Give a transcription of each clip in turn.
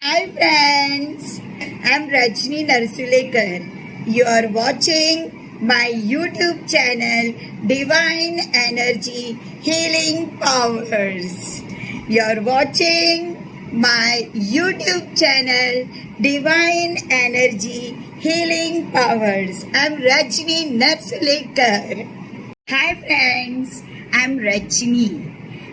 Hi friends, I'm Rajni Narsulekar. You are watching my YouTube channel Divine Energy Healing Powers. You are watching my YouTube channel Divine Energy Healing Powers. I'm Rajni Narsulekar. Hi friends, I'm Rajni.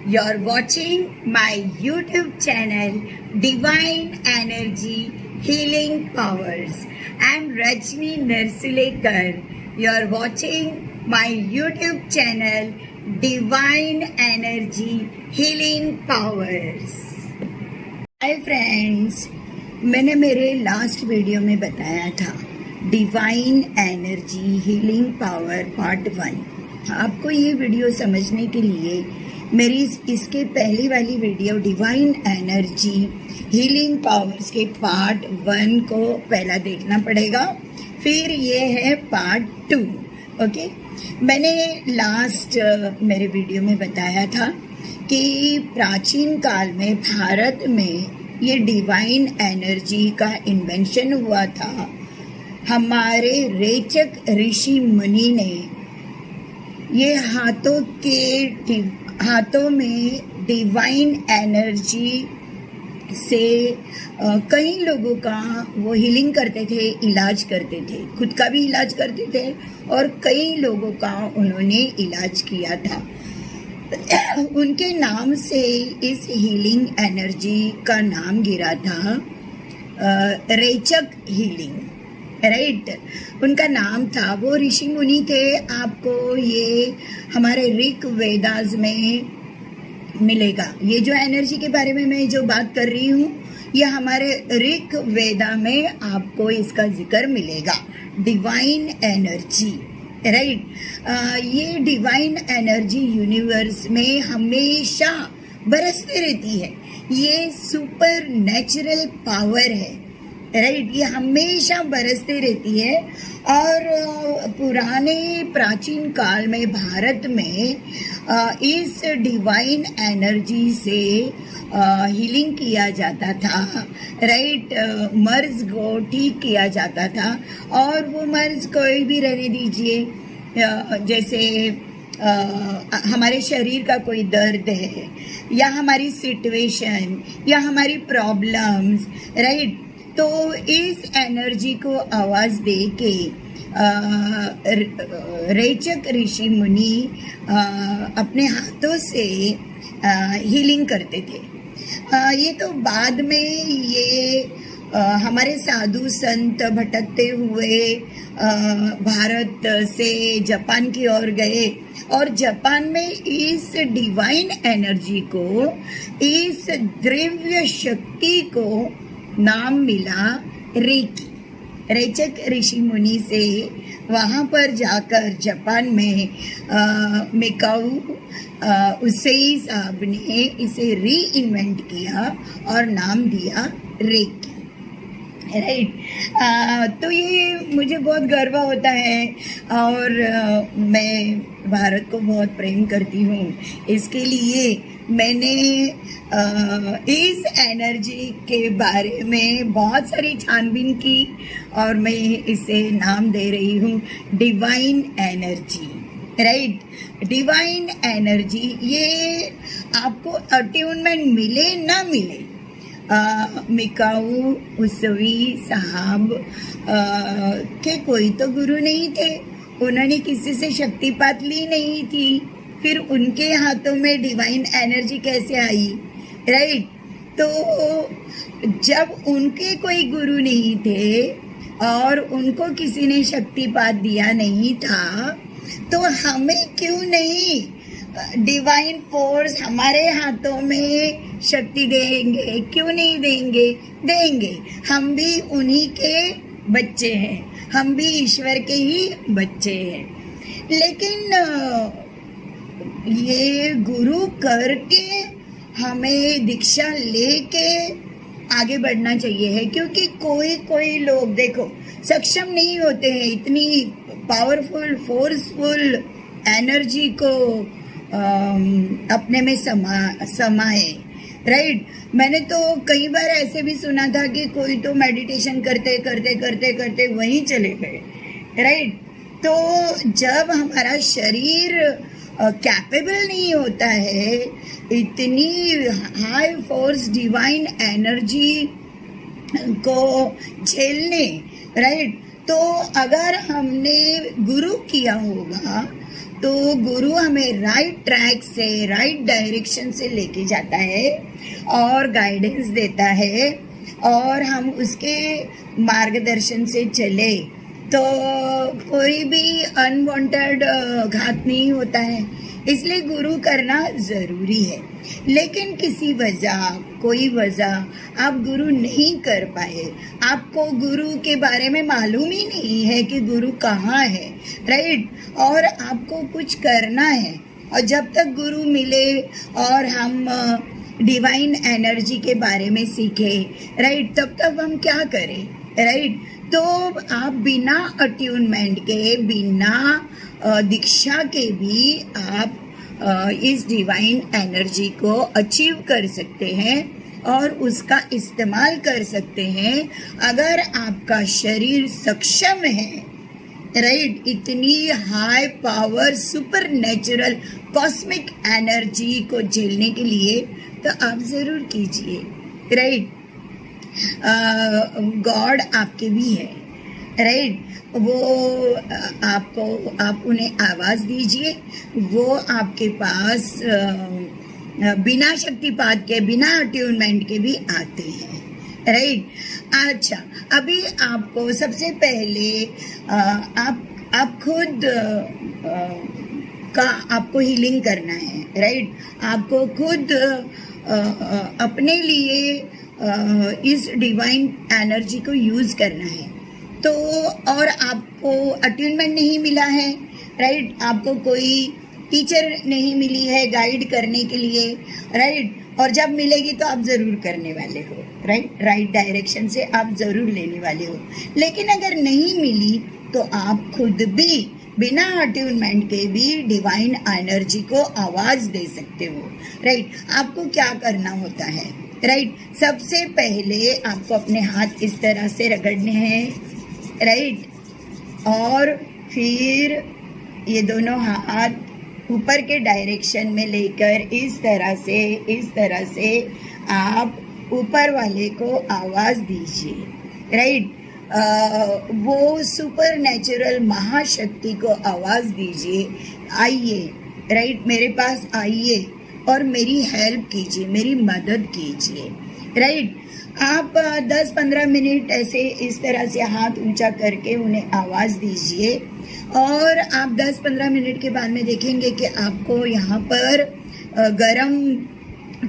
You're watching my YouTube channel Divine Energy Healing Powers. I'm Rajni Narsulekar. You're watching my YouTube channel Divine Energy Healing Powers. Hi friends, मैंने मेरे last video में बताया था divine energy healing power part 1। आपको ये video समझने के लिए मेरी इसके पहली वाली video divine energy healing powers के पार्ट 1 को पहला देखना पड़ेगा, फिर ये है पार्ट 2। ओके, मैंने लास्ट मेरे वीडियो में बताया था कि प्राचीन काल में भारत में ये डिवाइन एनर्जी का इन्वेंशन हुआ था। हमारे रेचक ऋषि मुनि ने ये हाथों में डिवाइन एनर्जी से कई लोगों का वो हीलिंग करते थे, इलाज करते थे, खुद का भी इलाज करते थे और कई लोगों का उन्होंने इलाज किया था। उनके नाम से इस हीलिंग एनर्जी का नाम गिरा था रेचक हीलिंग, राइट। उनका नाम था, वो ऋषि मुनि थे। आपको ये हमारे ऋक वेदास में मिलेगा। ये जो एनर्जी के बारे में मैं जो बात कर रही हूँ, ये हमारे ऋक वेदा में आपको इसका जिक्र मिलेगा, डिवाइन एनर्जी, राइट। ये डिवाइन एनर्जी यूनिवर्स में हमेशा बरसती रहती है। ये सुपर नेचुरल पावर है, राइट। ये हमेशा बरसती रहती है। और पुराने प्राचीन काल में भारत में इस डिवाइन एनर्जी से हीलिंग किया जाता था, राइट। मर्ज को ठीक किया जाता था। और वो मर्ज कोई भी रहने दीजिए, जैसे हमारे शरीर का कोई दर्द है या हमारी सिचुएशन या हमारी प्रॉब्लम्स, राइट। तो इस एनर्जी को आवाज दे के रेचक ऋषि मुनि अपने हाथों से हीलिंग करते थे। ये तो बाद में ये हमारे साधु संत भटकते हुए भारत से जापान की ओर गए और जापान में इस डिवाइन एनर्जी को, इस द्रव्य शक्ति को नाम मिला रेकी। रेचक ऋषि मुनि से वहाँ पर जाकर जापान में मिकाऊ उसेई साहब ने इसे री इन्वेंट किया और नाम दिया रेकी, राइट। तो ये मुझे बहुत गर्व होता है और मैं भारत को बहुत प्रेम करती हूँ। इसके लिए मैंने इस एनर्जी के बारे में बहुत सारी छानबीन की और मैं इसे नाम दे रही हूँ divine energy, right. Divine energy, ये आपको अट्यूनमेंट मिले ना मिले, मिकाऊ उसेई साहब के कोई तो गुरु नहीं थे, उन्होंने किसी से शक्तिपात ली नहीं थी, फिर उनके हाथों में डिवाइन एनर्जी कैसे आई, राइट। तो जब उनके कोई गुरु नहीं थे और उनको किसी ने शक्तिपात दिया नहीं था, तो हमें क्यों नहीं डिवाइन फोर्स हमारे हाथों में शक्ति देंगे? क्यों नहीं देंगे? देंगे। हम भी उन्हीं के बच्चे हैं, हम भी ईश्वर के ही बच्चे हैं। लेकिन ये गुरु करके हमें दीक्षा लेके आगे बढ़ना चाहिए है, क्योंकि कोई लोग देखो सक्षम नहीं होते हैं इतनी पावरफुल फोर्सफुल एनर्जी को अपने में समाए, राइट। मैंने तो कई बार ऐसे भी सुना था कि कोई तो मेडिटेशन करते करते करते करते वहीं चले गए, राइट। तो जब हमारा शरीर कैपेबल नहीं होता है इतनी हाई फोर्स डिवाइन एनर्जी को झेलने, राइट, तो अगर हमने गुरु किया होगा तो गुरु हमें राइट ट्रैक से, राइट डायरेक्शन से लेके जाता है और गाइडेंस देता है और हम उसके मार्गदर्शन से चले तो कोई भी अनवांटेड घात नहीं होता है। इसलिए गुरु करना ज़रूरी है। लेकिन किसी वजह, कोई वजह आप गुरु नहीं कर पाए, आपको गुरु के बारे में मालूम ही नहीं है कि गुरु कहाँ है, राइट, और आपको कुछ करना है। और जब तक गुरु मिले और हम डिवाइन एनर्जी के बारे में सीखे, राइट, तब तक हम क्या करें, राइट। तो आप बिना अट्यूनमेंट के, बिना दीक्षा के भी आप इस डिवाइन एनर्जी को अचीव कर सकते हैं और उसका इस्तेमाल कर सकते हैं अगर आपका शरीर सक्षम है, राइट, इतनी high power super natural cosmic energy को झेलने के लिए। तो आप ज़रूर कीजिए, राइट। गॉड आपके भी है, राइट। वो आप उन्हें आवाज़ दीजिए, वो आपके पास बिना शक्तिपात के, बिना अट्यूनमेंट के भी आते हैं, राइट। अच्छा, अभी आपको सबसे पहले आप खुद का आपको हीलिंग करना है, राइट। आपको खुद अपने लिए इस डिवाइन एनर्जी को यूज़ करना है। तो और आपको अट्यूनमेंट नहीं मिला है, राइट, आपको कोई टीचर नहीं मिली है गाइड करने के लिए, राइट, और जब मिलेगी तो आप ज़रूर करने वाले हो, राइट डायरेक्शन से आप ज़रूर लेने वाले हो। लेकिन अगर नहीं मिली तो आप खुद भी बिना अट्यूनमेंट के भी डिवाइन एनर्जी को आवाज़ दे सकते हो, राइट। आपको क्या करना होता है, राइट, सबसे पहले आपको अपने हाथ इस तरह से रगड़ने हैं, राइट, और फिर ये दोनों हाथ ऊपर के डायरेक्शन में लेकर इस तरह से आप ऊपर वाले को आवाज़ दीजिए, राइट। वो सुपर नेचुरल महाशक्ति को आवाज़ दीजिए, आइए, राइट, मेरे पास आइए और मेरी हेल्प कीजिए, मेरी मदद कीजिए, राइट। आप 10-15 मिनट ऐसे इस तरह से हाथ ऊंचा करके उन्हें आवाज़ दीजिए और आप 10-15 मिनट के बाद में देखेंगे कि आपको यहाँ पर गरम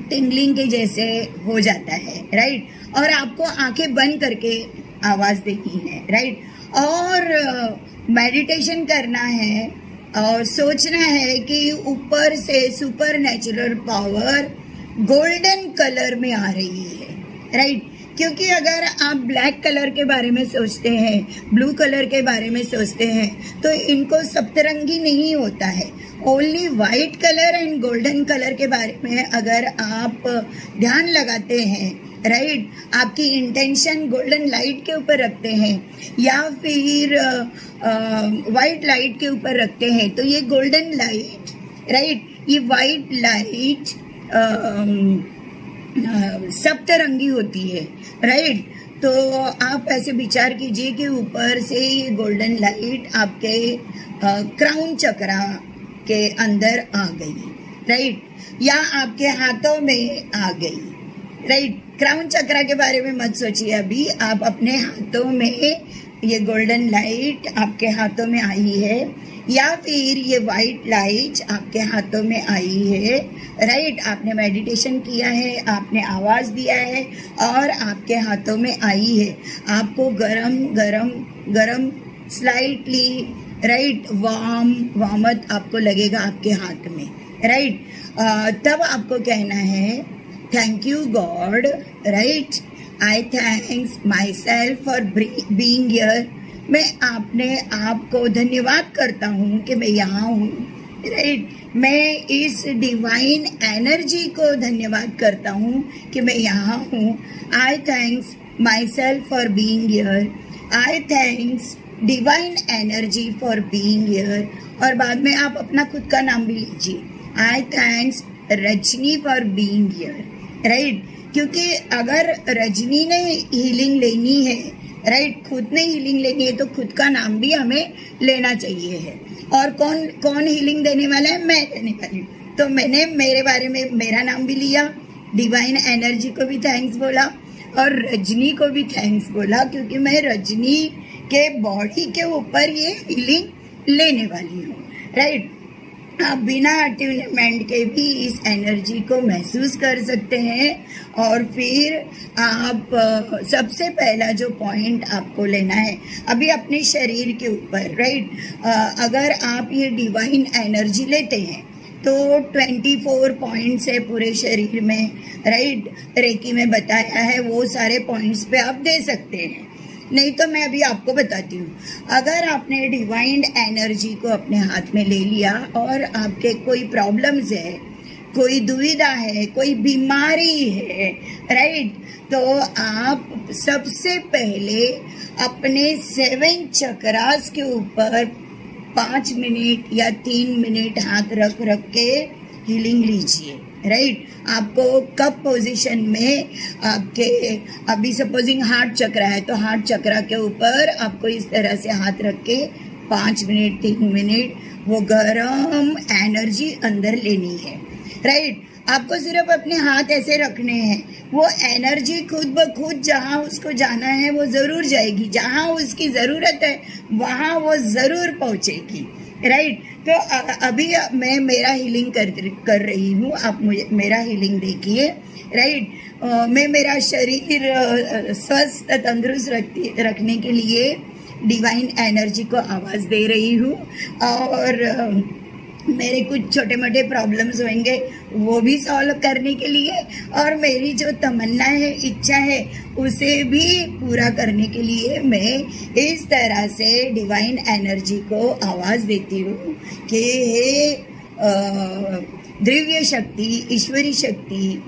टिंगलिंग के जैसे हो जाता है, राइट, और आपको आंखें बंद करके आवाज़ देनी है, राइट, और मेडिटेशन करना है और सोचना है कि ऊपर से super natural power golden colour में आ रही है, राइट। क्योंकि अगर आप ब्लैक कलर के बारे में सोचते हैं, ब्लू कलर के बारे में सोचते हैं तो इनको सप्तरंगी नहीं होता है। Only white colour and golden colour के बारे में अगर आप ध्यान लगाते हैं, राइट, आपकी इंटेंशन गोल्डन लाइट के ऊपर रखते हैं या फिर वाइट लाइट के ऊपर रखते हैं तो ये गोल्डन लाइट, राइट, ये वाइट लाइट सप्तरंगी होती है, राइट। तो आप ऐसे विचार कीजिए कि ऊपर से ये गोल्डन लाइट आपके क्राउन चक्रा के अंदर आ गई, राइट, या आपके हाथों में आ गई, राइट। क्राउन चक्रा के बारे में मत सोचिए अभी, आप अपने हाथों में ये गोल्डन लाइट आपके हाथों में आई है या फिर ये वाइट लाइट आपके हाथों में आई है, राइट। आपने मेडिटेशन किया है, आपने आवाज़ दिया है और आपके हाथों में आई है। आपको गरम गरम गरम स्लाइटली, राइट, वार्मथ आपको लगेगा आपके हाथ में, राइट। तब आपको कहना है thank you God, right, I thanks my self for being here. मैं आपने आपको धन्यवाद करता हूँ कि मैं यहाँ हूँ, राइट। मैं इस डिवाइन एनर्जी को धन्यवाद करता हूँ कि मैं यहाँ हूँ। I thanks my self for being here. I thanks divine energy for being here. और बाद में आप अपना खुद का नाम भी लीजिए। I thanks Rajni for being here, right. क्योंकि अगर रजनी ने हीलिंग लेनी है, राइट, खुद ने हीलिंग लेनी है, तो खुद का नाम भी हमें लेना चाहिए है। और कौन कौन हीलिंग देने वाला है? मैं देने वाली हूँ। तो मैंने मेरे बारे में मेरा नाम भी लिया, डिवाइन एनर्जी को भी थैंक्स बोला और रजनी को भी थैंक्स बोला, क्योंकि मैं रजनी के बॉडी के ऊपर ये हीलिंग लेने वाली हूँ, राइट। आप बिना अट्यूनमेंट के भी इस एनर्जी को महसूस कर सकते हैं। और फिर आप सबसे पहला जो पॉइंट आपको लेना है अभी अपने शरीर के ऊपर, राइट। अगर आप ये डिवाइन एनर्जी लेते हैं तो 24 पॉइंट्स है पूरे शरीर में, राइट। रेकी में बताया है, वो सारे पॉइंट्स पे आप दे सकते हैं। नहीं तो मैं अभी आपको बताती हूँ। अगर आपने डिवाइन एनर्जी को अपने हाथ में ले लिया और आपके कोई प्रॉब्लम्स है, कोई दुविधा है, कोई बीमारी है, राइट, तो आप सबसे पहले अपने 7 चक्रास के ऊपर 5 मिनट या 3 मिनट हाथ रख के हीलिंग लीजिए, राइट। आपको कप पोजीशन में आपके अभी सपोजिंग हार्ट चक्र है तो हार्ट चक्र के ऊपर आपको इस तरह से हाथ रख के 5 मिनट 3 मिनट वो गरम एनर्जी अंदर लेनी है, राइट। आपको सिर्फ अपने हाथ ऐसे रखने हैं, वो एनर्जी खुद ब खुद जहाँ उसको जाना है वो ज़रूर जाएगी, जहाँ उसकी ज़रूरत है वहाँ वो ज़रूर पहुँचेगी, राइट। तो अभी मैं मेरा हीलिंग कर रही हूँ, आप मुझे मेरा हीलिंग देखिए, राइट। मैं मेरा शरीर स्वस्थ तंदुरुस्त रखने के लिए डिवाइन एनर्जी को आवाज़ दे रही हूँ। और मेरे कुछ छोटे मोटे प्रॉब्लम्स होंगे वो भी सॉल्व करने के लिए, और मेरी जो तमन्ना है, इच्छा है, उसे भी पूरा करने के लिए मैं इस तरह से डिवाइन एनर्जी को आवाज़ देती हूँ कि हे दिव्य शक्ति, ईश्वरी शक्ति,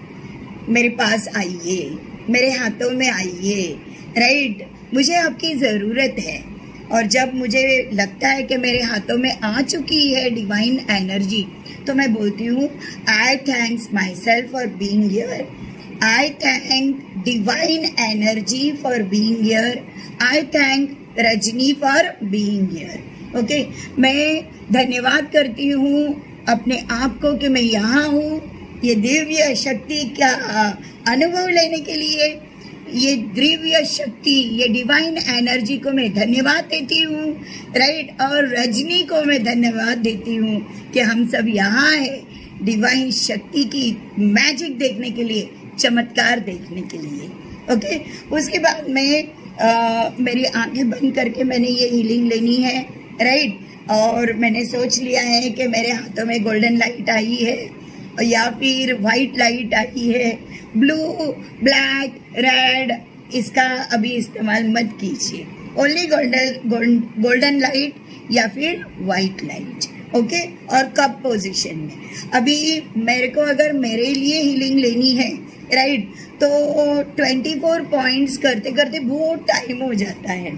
मेरे पास आइए, मेरे हाथों में आइए, राइट। मुझे आपकी ज़रूरत है। और जब मुझे लगता है कि मेरे हाथों में आ चुकी है डिवाइन एनर्जी, तो मैं बोलती हूँ I thanks my self for being here. I thank divine energy for being here. I thank Rajni for being here. Okay, मैं धन्यवाद करती हूँ अपने आप को कि मैं यहाँ हूँ, ये दिव्य शक्ति का अनुभव लेने के लिए। ये दिव्य शक्ति, ये डिवाइन एनर्जी को मैं धन्यवाद देती हूँ, राइट। और रजनी को मैं धन्यवाद देती हूँ कि हम सब यहाँ हैं डिवाइन शक्ति की मैजिक देखने के लिए, चमत्कार देखने के लिए। ओके, उसके बाद मैं मेरी आंखें बंद करके मैंने ये हीलिंग लेनी है, राइट। और मैंने सोच लिया है कि मेरे हाथों में गोल्डन लाइट आई है या फिर वाइट लाइट आई है। ब्लू, ब्लैक, रेड इसका अभी इस्तेमाल मत कीजिए, ओनली गोल्डन लाइट या फिर वाइट लाइट, ओके। और कप पोजीशन में अभी मेरे को अगर मेरे लिए हीलिंग लेनी है, राइट, तो 24 पॉइंट्स करते करते बहुत टाइम हो जाता है,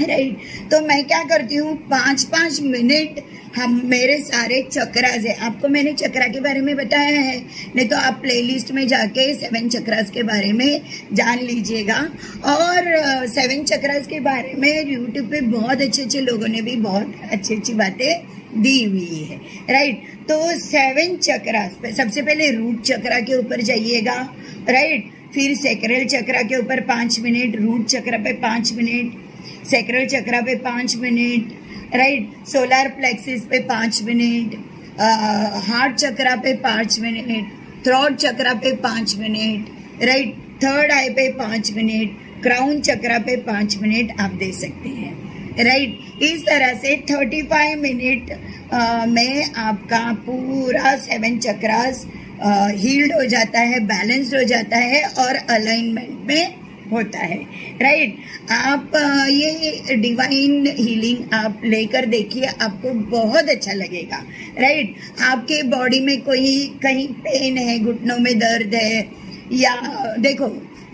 राइट। तो मैं क्या करती हूँ, 5-5 मिनट हम मेरे सारे चक्रास है, आपको मैंने चक्रा के बारे में बताया है, नहीं तो आप प्लेलिस्ट में जाके 7 चक्रास के बारे में जान लीजिएगा। और 7 चक्रास के बारे में यूट्यूब पे बहुत अच्छे लोगों ने भी बहुत अच्छी बातें दी हुई है, राइट। तो 7 चक्रास पे सबसे पहले रूट चक्रा के ऊपर जाइएगा, राइट। फिर सैक्रल चक्रा के ऊपर 5 मिनट, रूट चक्रा पे 5 मिनट, सैक्रल चक्रा पे 5 मिनट, राइट। सोलर प्लेक्सिस पे 5 मिनट, हार्ट चक्रा पे 5 मिनट, थ्रोट चक्रा पे 5 मिनट, राइट। थर्ड आई पे 5 मिनट, क्राउन चक्रा पे 5 मिनट आप दे सकते हैं, राइट। इस तरह से 35 मिनट में आपका पूरा 7 चक्रास हील्ड हो जाता है, बैलेंस्ड हो जाता है और अलाइनमेंट में होता है, राइट। आप ये डिवाइन हीलिंग आप लेकर देखिए, आपको बहुत अच्छा लगेगा, राइट। आपके बॉडी में कोई कहीं पेन है, घुटनों में दर्द है, या देखो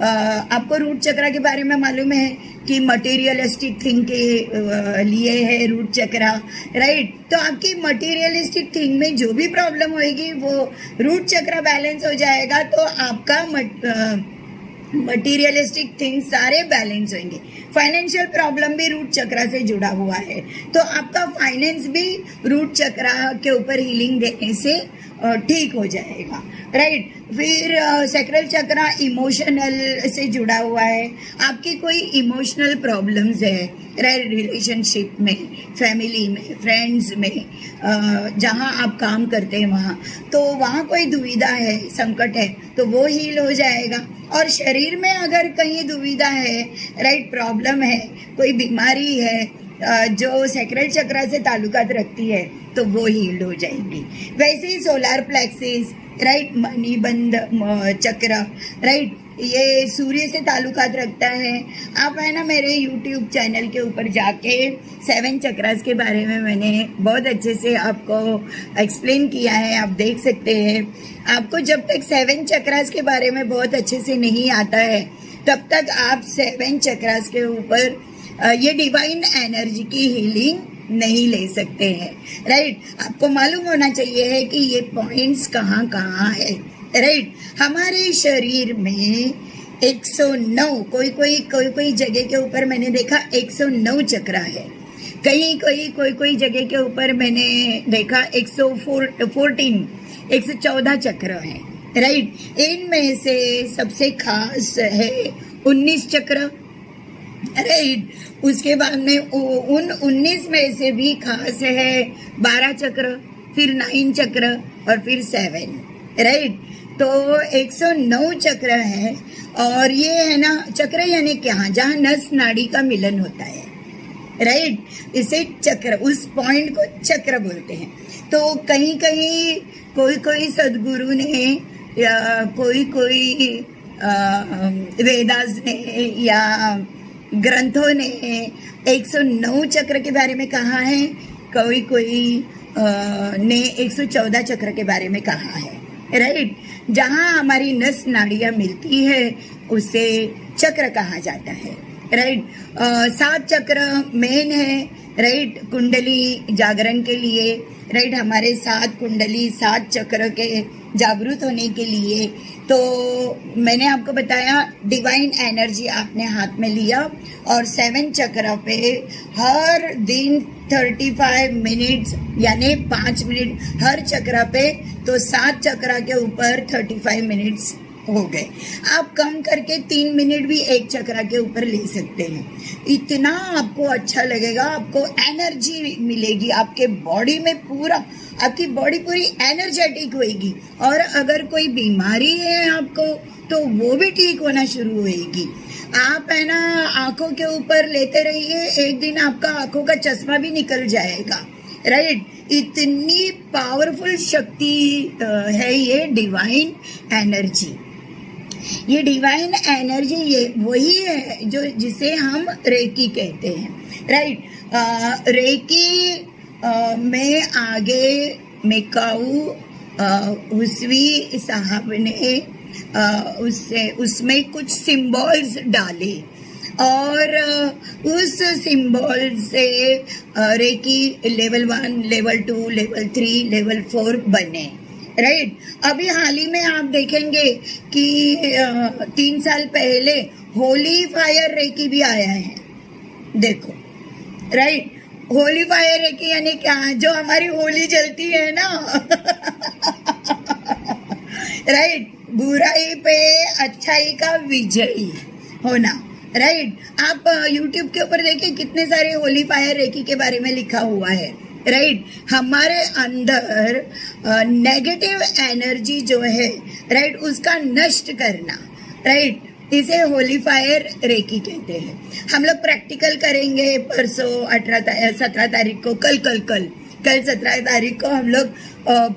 आपको रूट चक्रा के बारे में मालूम है कि मटेरियलिस्टिक थिंग के लिए है रूट चक्रा, राइट। तो आपकी मटेरियलिस्टिक थिंग में जो भी प्रॉब्लम होएगी वो रूट चक्रा बैलेंस हो जाएगा, तो आपका मटीरियलिस्टिक थिंग्स सारे बैलेंस होंगे। फाइनेंशियल प्रॉब्लम भी रूट चक्रा से जुड़ा हुआ है, तो आपका फाइनेंस भी रूट चक्रा के ऊपर हीलिंग देने से ठीक हो जाएगा, राइट। फिर सैक्रल चक्रा इमोशनल से जुड़ा हुआ है। आपकी कोई इमोशनल प्रॉब्लम्स है, राइट, रिलेशनशिप में, फैमिली में, फ्रेंड्स में, जहाँ आप काम करते हैं वहाँ, तो वहाँ कोई दुविधा है, संकट है, तो वो हील हो जाएगा। और शरीर में अगर कहीं दुविधा है, राइट, प्रॉब्लम है, कोई बीमारी है जो सैक्रल चक्रा से ताल्लुकात रखती है, तो वो हील्ड हो जाएगी। वैसे ही सोलार प्लेक्सिस, राइट, मणिबंध चक्र, राइट, ये सूर्य से ताल्लुकात रखता है। आप है ना मेरे यूट्यूब चैनल के ऊपर जाके 7 चक्रास के बारे में मैंने बहुत अच्छे से आपको एक्सप्लेन किया है, आप देख सकते हैं। आपको जब तक 7 चक्रास के बारे में बहुत अच्छे से नहीं आता है, तब तक आप 7 चक्रास के ऊपर ये डिवाइन एनर्जी की हीलिंग नहीं ले सकते हैं, राइट। आपको मालूम होना चाहिए है कि ये पॉइंट्स कहाँ कहाँ है, राइट। हमारे शरीर में 109 कोई जगह के ऊपर मैंने देखा 109 चक्रा है। कोई जगह के ऊपर मैंने देखा 114 चक्र है, राइट। इनमें से सबसे खास है 19 चक्र, राइट। उसके बाद में उन 19 में से भी खास है 12 चक्र, फिर 9 चक्र और फिर 7, राइट। तो 109 चक्र है। और ये है ना, चक्र यानी क्या, जहाँ नस नाड़ी का मिलन होता है, राइट, इसे चक्र, उस पॉइंट को चक्र बोलते हैं। तो कहीं कोई सदगुरु ने या कोई वेदास ने या ग्रंथों ने 109 चक्र के बारे में कहा है, कोई ने 114 चक्र के बारे में कहा है, राइट। जहाँ हमारी नस नाड़ियाँ मिलती है उसे चक्र कहा जाता है, राइट। 7 चक्र मेन है, राइट, कुंडली जागरण के लिए, राइट। हमारे 7 कुंडली 7 चक्र के जागृत होने के लिए। तो मैंने आपको बताया डिवाइन एनर्जी आपने हाथ में लिया और 7 चक्र पे हर दिन 35 मिनट्स यानी 5 मिनट हर चक्र पे, तो 7 चक्र के ऊपर 35 मिनट्स हो गए। आप कम करके 3 मिनट भी एक चक्र के ऊपर ले सकते हैं। इतना आपको अच्छा लगेगा, आपको एनर्जी मिलेगी आपके बॉडी में, पूरा आपकी बॉडी पूरी एनर्जेटिक होएगी। और अगर कोई बीमारी है आपको तो वो भी ठीक होना शुरू होएगी। आप है ना आंखों के ऊपर लेते रहिए, एक दिन आपका आंखों का चश्मा भी निकल जाएगा, राइट। इतनी पावरफुल शक्ति है ये डिवाइन एनर्जी। ये डिवाइन एनर्जी ये वही है जो जिसे हम रेकी कहते हैं, राइट। रेकी में आगे मेकाऊ हुसवी साहब ने उसमें कुछ सिंबल्स डाले और उस सिंबल से reiki level 1, level 2, level 3, level 4 बने, राइट। अभी हाल ही में आप देखेंगे कि 3 साल पहले होली फायर रेकी भी आया है, देखो, राइट। होली फायर रेकी यानी क्या, जो हमारी होली जलती है ना राइट, बुराई पे अच्छाई का विजयी होना, राइट। आप यूट्यूब के ऊपर देखिए कितने सारे होली फायर रेकी के बारे में लिखा हुआ है, राइट। हमारे अंदर नेगेटिव एनर्जी जो है, राइट, उसका नष्ट करना, राइट, इसे होली फायर रेकी कहते हैं। हम लोग प्रैक्टिकल करेंगे परसों 17 तारीख को, कल 17 तारीख को हम लोग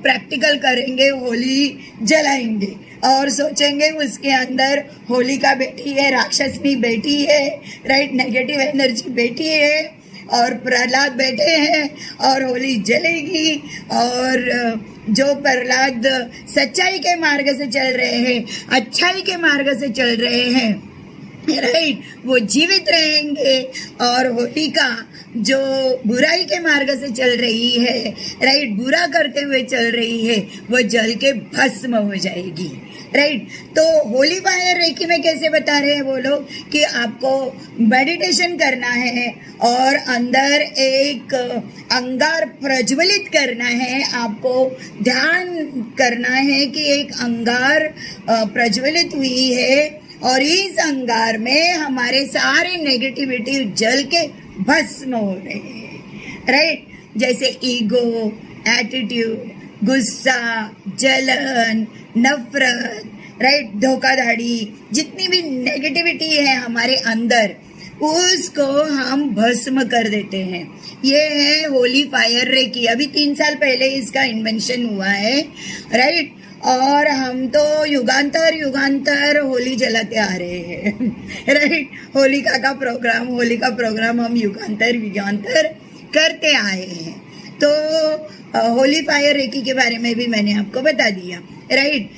प्रैक्टिकल करेंगे, होली जलाएंगे और सोचेंगे उसके अंदर होलिका बैठी है, राक्षसनी बैठी है, राइट, नेगेटिव एनर्जी बैठी है और प्रहलाद बैठे हैं और होली जलेगी। और जो प्रहलाद सच्चाई के मार्ग से चल रहे हैं, अच्छाई के मार्ग से चल रहे हैं, राइट, वो जीवित रहेंगे। और होलिका जो बुराई के मार्ग से चल रही है, राइट, बुरा करते हुए चल रही है, वो जल के भस्म हो जाएगी, राइट। तो होली फायर रेकी में कैसे बता रहे हैं वो लोग कि आपको मेडिटेशन करना है और अंदर एक अंगार प्रज्वलित करना है, आपको ध्यान करना है कि एक अंगार प्रज्वलित हुई है और इस अंगार में हमारे सारे नेगेटिविटी जल के भस्म हो रहे हैं, राइट। जैसे ईगो, एटीट्यूड, गुस्सा, जलन, नफरत, राइट, धोखाधड़ी, जितनी भी नेगेटिविटी है हमारे अंदर, उसको हम भस्म कर देते हैं। ये है होली फायर रेकी। अभी 3 साल पहले इसका इन्वेंशन हुआ है, राइट। और हम तो युगांतर होली जलाते आ रहे हैं, राइट। होलिका का प्रोग्राम हम युगांतर करते आए हैं। तो होली फायर रेकी के बारे में भी मैंने आपको बता दिया, राइट।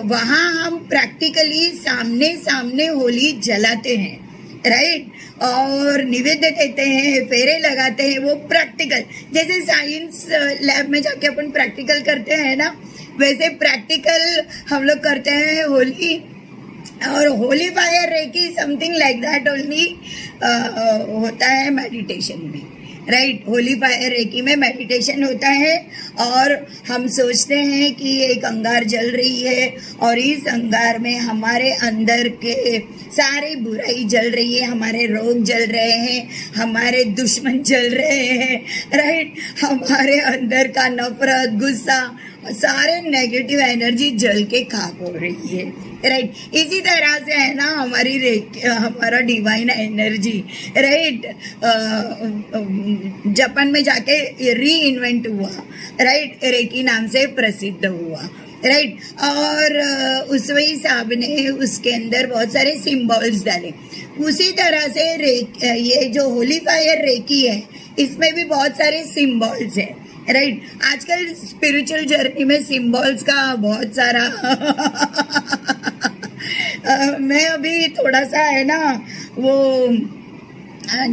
वहाँ हम प्रैक्टिकली सामने होली जलाते हैं, राइट, और निवेद्य देते हैं, फेरे लगाते हैं, वो प्रैक्टिकल, जैसे साइंस लैब में जाके अपन प्रैक्टिकल करते हैं ना, वैसे प्रैक्टिकल हम लोग करते हैं होली। और holy fire reiki something like that only होता है मेडिटेशन में, राइट। होली फायर रेकी में मेडिटेशन होता है और हम सोचते हैं कि एक अंगार जल रही है और इस अंगार में हमारे अंदर के सारी बुराई जल रही है, हमारे रोग जल रहे हैं, हमारे दुश्मन जल रहे हैं, राइट। हमारे अंदर का नफरत, गुस्सा, सारे नेगेटिव एनर्जी जल के खाक हो रही है, राइट। इसी तरह से है ना हमारा डिवाइन एनर्जी, राइट, जापान में जाके री इन्वेंट हुआ, राइट, रेकी नाम से प्रसिद्ध हुआ, राइट। और उसवई साहब ने उसके अंदर बहुत सारे सिंबल्स डाले। उसी तरह से ये जो होली फायर रेकी है, इसमें भी बहुत सारे सिंबल्स है, राइट। आजकल स्पिरिचुअल जर्नी में सिंबल्स का बहुत सारा मैं अभी थोड़ा सा है ना वो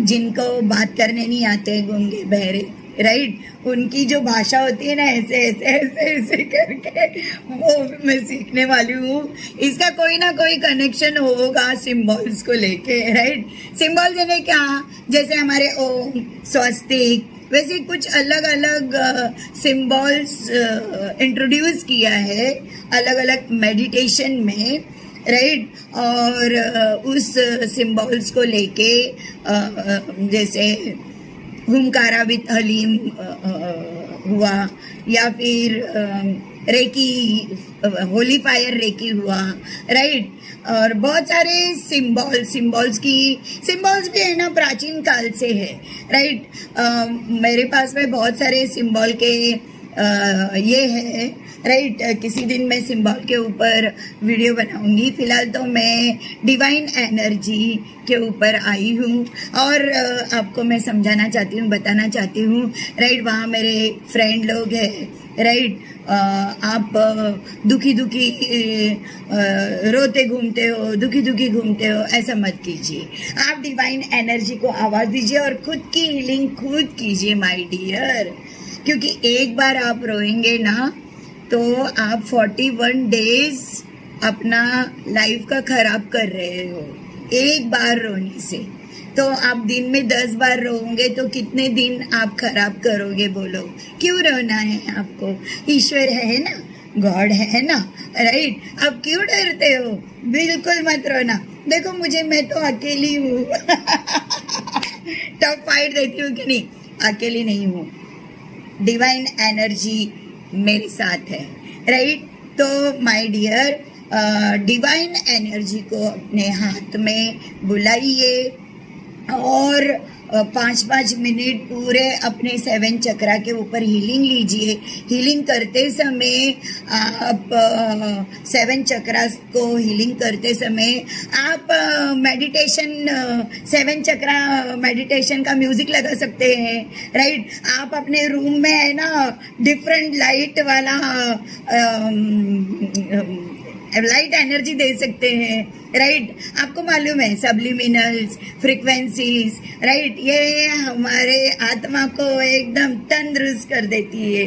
जिनको बात करने नहीं आते, गूंगे बहरे, राइट, उनकी जो भाषा होती है ना, ऐसे करके वो मैं सीखने वाली हूँ। इसका कोई ना कोई कनेक्शन होगा सिंबल्स को लेके, राइट। सिंबल्स यानी क्या, जैसे हमारे ओम, स्वस्तिक, वैसे कुछ अलग अलग सिंबल्स इंट्रोड्यूस किया है अलग अलग मेडिटेशन में, राइट। और उस सिंबल्स को लेके जैसे हुमकारा विद हलीम हुआ, या फिर रेकी, होली फायर रेकी हुआ, राइट। और बहुत सारे सिंबल्स भी है ना प्राचीन काल से है, राइट। मेरे पास में बहुत सारे सिंबल के ये है, राइट। किसी दिन मैं सिंबल के ऊपर वीडियो बनाऊंगी। फिलहाल तो मैं डिवाइन एनर्जी के ऊपर आई हूँ और आपको मैं समझाना चाहती हूँ, बताना चाहती हूँ, राइट। वहाँ मेरे फ्रेंड लोग हैं, राइट। आप दुखी रोते घूमते हो, दुखी घूमते हो, ऐसा मत कीजिए। आप डिवाइन एनर्जी को आवाज़ दीजिए और खुद की हीलिंग खुद कीजिए माय डियर, क्योंकि एक बार आप रोएंगे ना तो आप 41 डेज अपना लाइफ का खराब कर रहे हो एक बार रोने से। तो आप दिन में 10 बार रोओगे तो कितने दिन आप खराब करोगे, बोलो। क्यों रोना है आपको? ईश्वर है ना, गॉड है ना, राइट। आप क्यों डरते हो? बिल्कुल मत रोना। देखो मुझे, मैं तो अकेली हूँ टफ फाइट देती हूँ कि नहीं, अकेली नहीं हूँ, डिवाइन एनर्जी मेरे साथ है, राइट। तो माय डियर, डिवाइन एनर्जी को अपने हाथ में बुलाइए और 5-5 मिनट पूरे अपने 7 चक्रा के ऊपर हीलिंग लीजिए। हीलिंग करते समय आप 7 चक्रास को हीलिंग करते समय आप मेडिटेशन 7 चक्रा मेडिटेशन का म्यूजिक लगा सकते हैं, राइट। आप अपने रूम में है ना डिफरेंट लाइट वाला लाइट एनर्जी दे सकते हैं, राइट। आपको मालूम है सबलिमिनल्स, फ्रीक्वेंसीज, राइट, ये हमारे आत्मा को एकदम तंदुरुस्त कर देती है,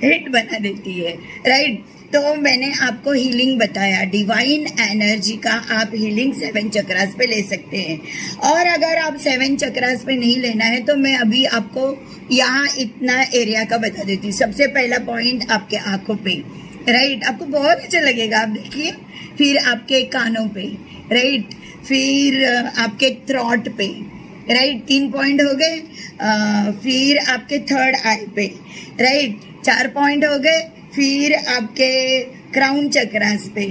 हिट बना देती है, राइट। तो मैंने आपको हीलिंग बताया, डिवाइन एनर्जी का आप हीलिंग 7 चक्रास पे ले सकते हैं। और अगर आप 7 चक्रास पे नहीं लेना है तो मैं अभी आपको यहाँ इतना एरिया का बता देती हूँ। सबसे पहला पॉइंट आपके आंखों पे, राइट, आपको बहुत अच्छा लगेगा, आप देखिए। फिर आपके कानों पे, राइट, फिर आपके थ्रॉट पे, राइट, 3 पॉइंट हो गए। फिर आपके थर्ड आई पे, राइट, 4 पॉइंट हो गए। फिर आपके क्राउन चक्रास पे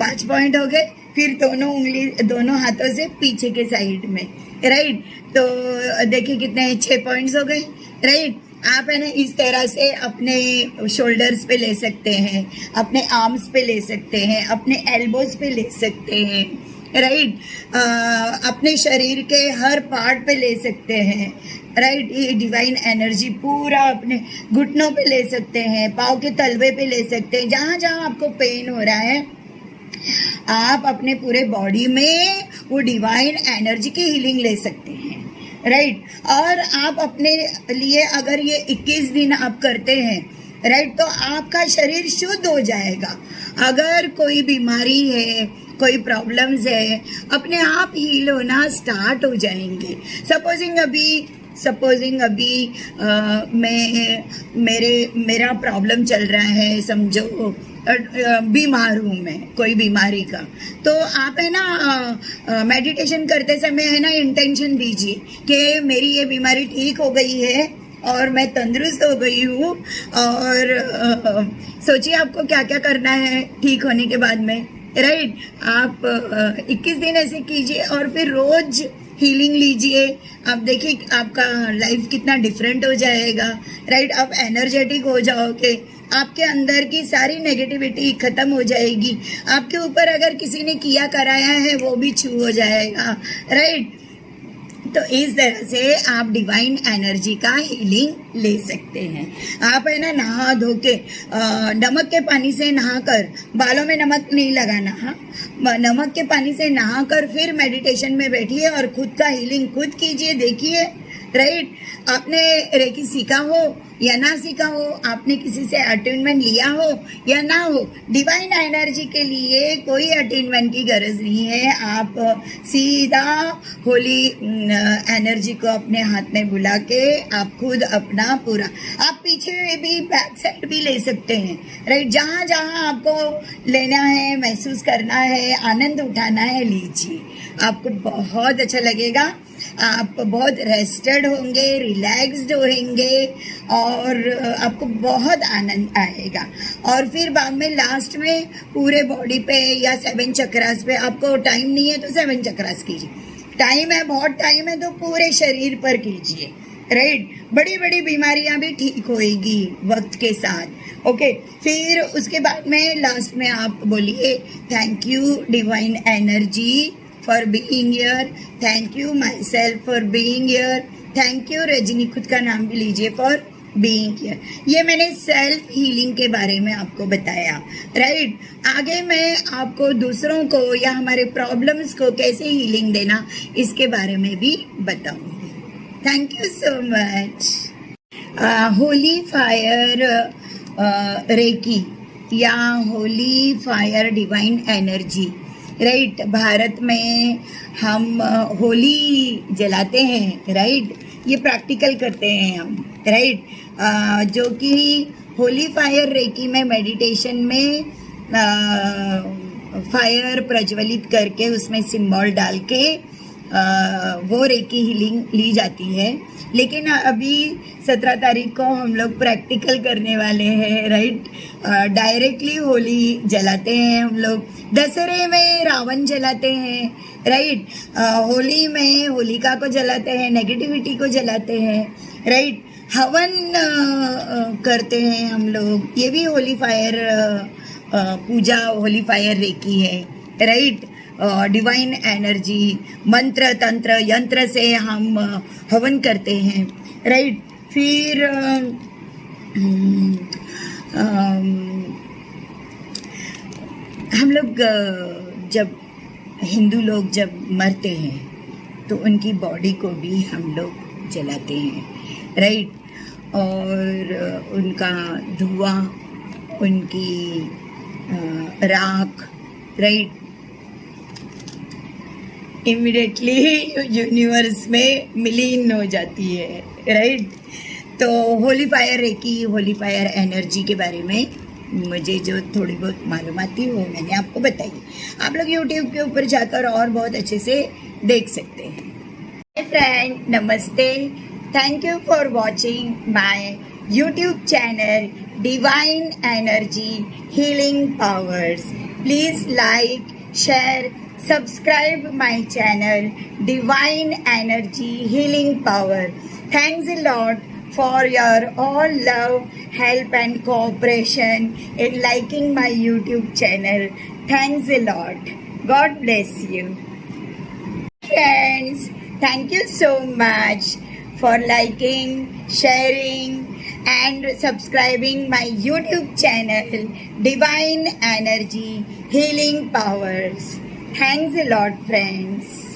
5 पॉइंट हो गए। फिर दोनों हाथों से पीछे के साइड में, राइट। तो देखिए कितने 6 पॉइंट्स हो गए, राइट। आप है ना इस तरह से अपने शोल्डर्स पे ले सकते हैं, अपने आर्म्स पे ले सकते हैं, अपने एल्बोज पे ले सकते हैं, राइट। अपने शरीर के हर पार्ट पे ले सकते हैं, राइट। ये डिवाइन एनर्जी पूरा अपने घुटनों पे ले सकते हैं, पाँव के तलवे पे ले सकते हैं। जहाँ जहाँ आपको पेन हो रहा है आप अपने पूरे बॉडी में वो डिवाइन एनर्जी की हीलिंग ले सकते हैं, राइट। और आप अपने लिए अगर ये 21 दिन आप करते हैं, राइट, तो आपका शरीर शुद्ध हो जाएगा। अगर कोई बीमारी है, कोई प्रॉब्लम्स है, अपने आप हील होना स्टार्ट हो जाएंगे। सपोजिंग अभी मेरा प्रॉब्लम चल रहा है, समझो बीमार हूँ मैं कोई बीमारी का, तो आप है ना मेडिटेशन करते समय है ना इंटेंशन दीजिए कि मेरी ये बीमारी ठीक हो गई है और मैं तंदुरुस्त हो गई हूँ। और सोचिए आपको क्या क्या करना है ठीक होने के बाद में, राइट। आप 21 दिन ऐसे कीजिए और फिर रोज हीलिंग लीजिए। आप देखिए आपका लाइफ कितना डिफरेंट हो जाएगा, राइट। आप एनर्जेटिक हो जाओगे, आपके अंदर की सारी नेगेटिविटी खत्म हो जाएगी। आपके ऊपर अगर किसी ने किया कराया है वो भी छू हो जाएगा, राइट। तो इस तरह से आप डिवाइन एनर्जी का हीलिंग ले सकते हैं। आप है ना नहा धो के नमक के पानी से नहाकर, बालों में नमक नहीं लगाना, हाँ, नमक के पानी से नहाकर फिर मेडिटेशन में बैठिए और खुद का हीलिंग खुद कीजिए। देखिए, राइट। आपने रेकी सीखा हो या ना सीखा हो, आपने किसी से अटेनमेंट लिया हो या ना हो, डिवाइन एनर्जी के लिए कोई अटेनमेंट की गरज नहीं है। आप सीधा होली एनर्जी को अपने हाथ में बुला के आप खुद अपना पूरा, आप पीछे भी बैक साइड भी ले सकते हैं, राइट। जहाँ जहाँ आपको लेना है, महसूस करना है, आनंद उठाना है, लीजिए। आपको बहुत अच्छा लगेगा, आप बहुत रेस्टेड होंगे, रिलैक्स्ड होंगे और आपको बहुत आनंद आएगा। और फिर बाद में लास्ट में पूरे बॉडी पे या 7 चक्रास पे, आपको टाइम नहीं है तो 7 चक्रास कीजिए, टाइम है, बहुत टाइम है तो पूरे शरीर पर कीजिए, राइट। बड़ी बड़ी बीमारियां भी ठीक होएगी वक्त के साथ, ओके। फिर उसके बाद में लास्ट में आप बोलिए thank you divine energy for being here, thank you myself for being here, thank you Rajni, खुद का नाम भी लीजिए, for being here। ये मैंने सेल्फ हीलिंग के बारे में आपको बताया, राइट। आगे मैं आपको दूसरों को या हमारे प्रॉब्लम्स को कैसे हीलिंग देना इसके बारे में भी बताऊंगी। Thank you so much. Holy fire reiki या holy fire divine energy, right. Bharat में हम होली जलाते हैं, राइट, ये प्रैक्टिकल करते हैं हम, राइट। जो कि होली फायर रेकी में मेडिटेशन में फायर प्रज्वलित करके उसमें सिंबल डाल के वो रेकी हीलिंग ली जाती है। लेकिन अभी 17 तारीख को हम लोग प्रैक्टिकल करने वाले हैं, राइट। डायरेक्टली होली जलाते हैं हम लोग। दशहरे में रावण जलाते हैं, राइट। होली में होलिका को जलाते हैं, नेगेटिविटी को जलाते हैं, राइट। हवन करते हैं हम लोग, ये भी होली फायर पूजा, होली फायर रेकी है, राइट। डिवाइन एनर्जी, मंत्र तंत्र यंत्र से हम हवन करते हैं, राइट। फिर हम लोग जब हिंदू लोग जब मरते हैं तो उनकी बॉडी को भी हम लोग जलाते हैं, राइट। और उनका धुआं, उनकी राख, राइट, इमिडिएटली यूनिवर्स में विलीन हो जाती है, राइट। तो holy fire reiki, holy fire energy के बारे में मुझे जो थोड़ी बहुत मालूमात थी वो मैंने आपको बताई। आप लोग यूट्यूब के ऊपर जाकर और बहुत अच्छे से देख सकते हैं। हाय फ्रेंड, नमस्ते। Thank you for watching my YouTube channel divine energy healing powers. Please like, share, subscribe my channel divine energy healing power. Thanks a lot for your all love, help and cooperation in liking my YouTube channel. Thanks a lot. God bless you. Friends, thank you so much for liking, sharing and subscribing my YouTube channel Divine Energy Healing Powers. Thanks a lot, friends.